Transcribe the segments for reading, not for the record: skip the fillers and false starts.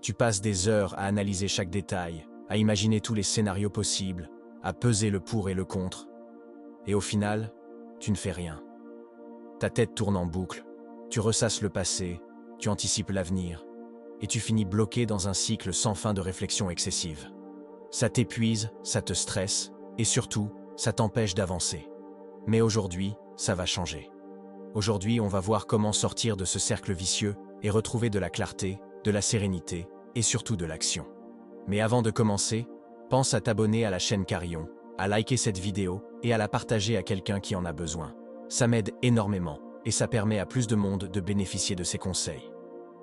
Tu passes des heures à analyser chaque détail, à imaginer tous les scénarios possibles, à peser le pour et le contre. Et au final, tu ne fais rien. Ta tête tourne en boucle, tu ressasses le passé, tu anticipes l'avenir, et tu finis bloqué dans un cycle sans fin de réflexion excessive. Ça t'épuise, ça te stresse, et surtout, ça t'empêche d'avancer. Mais aujourd'hui, ça va changer. Aujourd'hui, on va voir comment sortir de ce cercle vicieux et retrouver de la clarté, de la sérénité et surtout de l'action. Mais avant de commencer, pense à t'abonner à la chaîne Carillon, à liker cette vidéo et à la partager à quelqu'un qui en a besoin. Ça m'aide énormément et ça permet à plus de monde de bénéficier de ces conseils.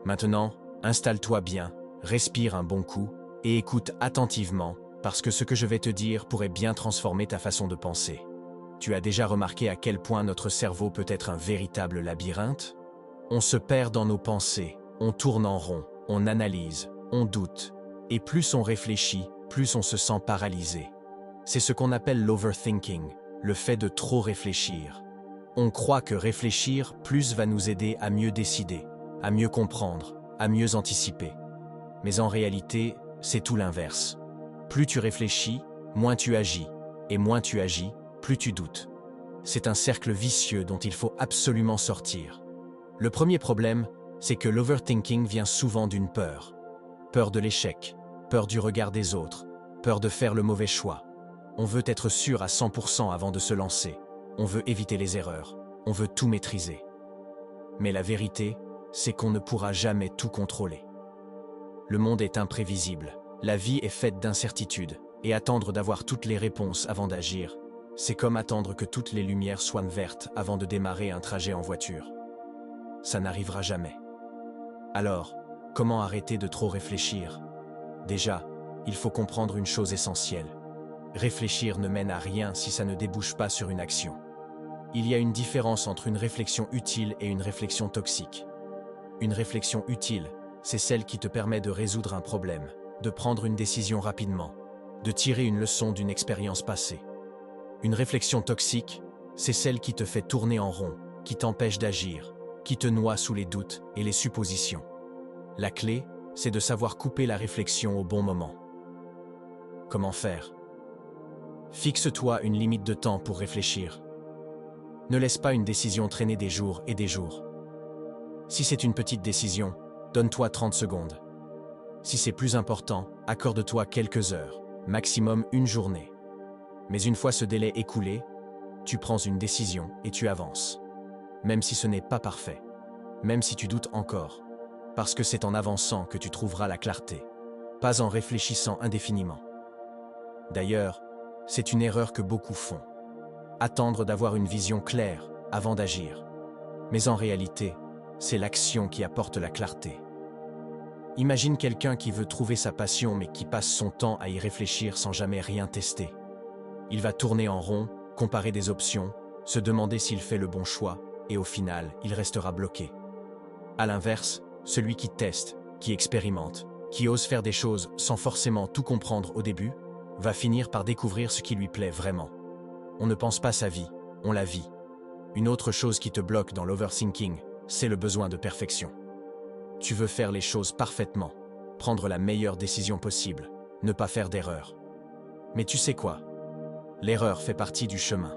Maintenant, installe-toi bien, respire un bon coup et écoute attentivement parce que ce que je vais te dire pourrait bien transformer ta façon de penser. Tu as déjà remarqué à quel point notre cerveau peut être un véritable labyrinthe? On se perd dans nos pensées, on tourne en rond, on analyse, on doute, et plus on réfléchit, plus on se sent paralysé. C'est ce qu'on appelle l'overthinking, le fait de trop réfléchir. On croit que réfléchir plus va nous aider à mieux décider, à mieux comprendre, à mieux anticiper. Mais en réalité, c'est tout l'inverse. Plus tu réfléchis, moins tu agis, et moins tu agis, plus tu doutes. C'est un cercle vicieux dont il faut absolument sortir. Le premier problème, c'est que l'overthinking vient souvent d'une peur. Peur de l'échec, peur du regard des autres, peur de faire le mauvais choix. On veut être sûr à 100% avant de se lancer. On veut éviter les erreurs. On veut tout maîtriser. Mais la vérité, c'est qu'on ne pourra jamais tout contrôler. Le monde est imprévisible. La vie est faite d'incertitudes. Et attendre d'avoir toutes les réponses avant d'agir, c'est comme attendre que toutes les lumières soient vertes avant de démarrer un trajet en voiture. Ça n'arrivera jamais. Alors, comment arrêter de trop réfléchir? Déjà, il faut comprendre une chose essentielle. Réfléchir ne mène à rien si ça ne débouche pas sur une action. Il y a une différence entre une réflexion utile et une réflexion toxique. Une réflexion utile, c'est celle qui te permet de résoudre un problème, de prendre une décision rapidement, de tirer une leçon d'une expérience passée. Une réflexion toxique, c'est celle qui te fait tourner en rond, qui t'empêche d'agir, qui te noie sous les doutes et les suppositions. La clé, c'est de savoir couper la réflexion au bon moment. Comment faire? Fixe-toi une limite de temps pour réfléchir. Ne laisse pas une décision traîner des jours et des jours. Si c'est une petite décision, donne-toi 30 secondes. Si c'est plus important, accorde-toi quelques heures, maximum une journée. Mais une fois ce délai écoulé, tu prends une décision et tu avances. Même si ce n'est pas parfait, même si tu doutes encore, parce que c'est en avançant que tu trouveras la clarté, pas en réfléchissant indéfiniment. D'ailleurs, c'est une erreur que beaucoup font. Attendre d'avoir une vision claire avant d'agir. Mais en réalité, c'est l'action qui apporte la clarté. Imagine quelqu'un qui veut trouver sa passion mais qui passe son temps à y réfléchir sans jamais rien tester. Il va tourner en rond, comparer des options, se demander s'il fait le bon choix, et au final, il restera bloqué. À l'inverse, celui qui teste, qui expérimente, qui ose faire des choses sans forcément tout comprendre au début, va finir par découvrir ce qui lui plaît vraiment. On ne pense pas sa vie, on la vit. Une autre chose qui te bloque dans l'overthinking, c'est le besoin de perfection. Tu veux faire les choses parfaitement, prendre la meilleure décision possible, ne pas faire d'erreur. Mais tu sais quoi? L'erreur fait partie du chemin.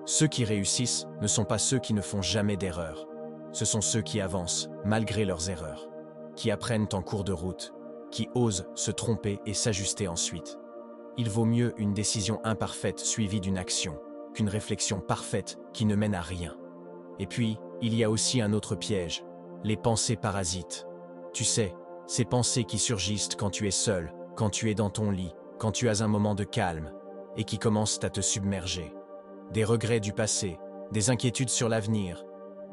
Ceux qui réussissent ne sont pas ceux qui ne font jamais d'erreur. Ce sont ceux qui avancent malgré leurs erreurs, qui apprennent en cours de route, qui osent se tromper et s'ajuster ensuite. Il vaut mieux une décision imparfaite suivie d'une action qu'une réflexion parfaite qui ne mène à rien. Et puis, il y a aussi un autre piège, les pensées parasites. Tu sais, ces pensées qui surgissent quand tu es seul, quand tu es dans ton lit, quand tu as un moment de calme, et qui commencent à te submerger. Des regrets du passé, des inquiétudes sur l'avenir,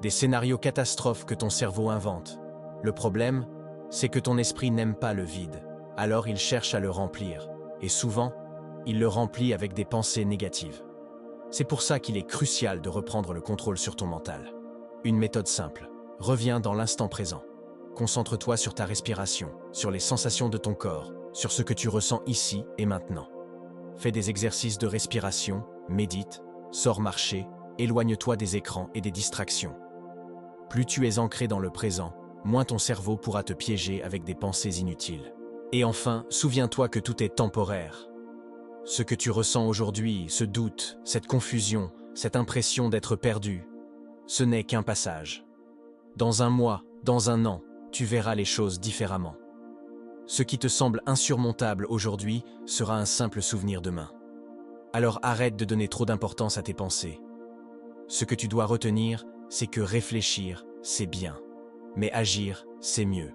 des scénarios catastrophes que ton cerveau invente. Le problème, c'est que ton esprit n'aime pas le vide, alors il cherche à le remplir, et souvent, il le remplit avec des pensées négatives. C'est pour ça qu'il est crucial de reprendre le contrôle sur ton mental. Une méthode simple, reviens dans l'instant présent. Concentre-toi sur ta respiration, sur les sensations de ton corps, sur ce que tu ressens ici et maintenant. Fais des exercices de respiration, médite, sors marcher, éloigne-toi des écrans et des distractions. Plus tu es ancré dans le présent, moins ton cerveau pourra te piéger avec des pensées inutiles. Et enfin, souviens-toi que tout est temporaire. Ce que tu ressens aujourd'hui, ce doute, cette confusion, cette impression d'être perdu, ce n'est qu'un passage. Dans un mois, dans un an, tu verras les choses différemment. Ce qui te semble insurmontable aujourd'hui sera un simple souvenir demain. Alors arrête de donner trop d'importance à tes pensées. Ce que tu dois retenir, c'est que réfléchir, c'est bien. Mais agir, c'est mieux.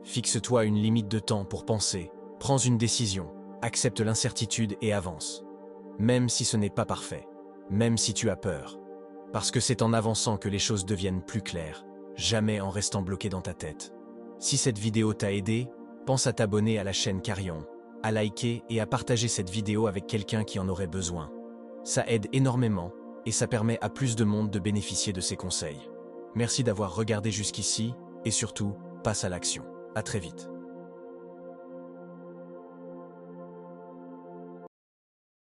Fixe-toi une limite de temps pour penser, prends une décision, accepte l'incertitude et avance. Même si ce n'est pas parfait, même si tu as peur. Parce que c'est en avançant que les choses deviennent plus claires, jamais en restant bloqué dans ta tête. Si cette vidéo t'a aidé, pense à t'abonner à la chaîne Carillon, à liker et à partager cette vidéo avec quelqu'un qui en aurait besoin. Ça aide énormément et ça permet à plus de monde de bénéficier de ces conseils. Merci d'avoir regardé jusqu'ici et surtout, passe à l'action. À très vite.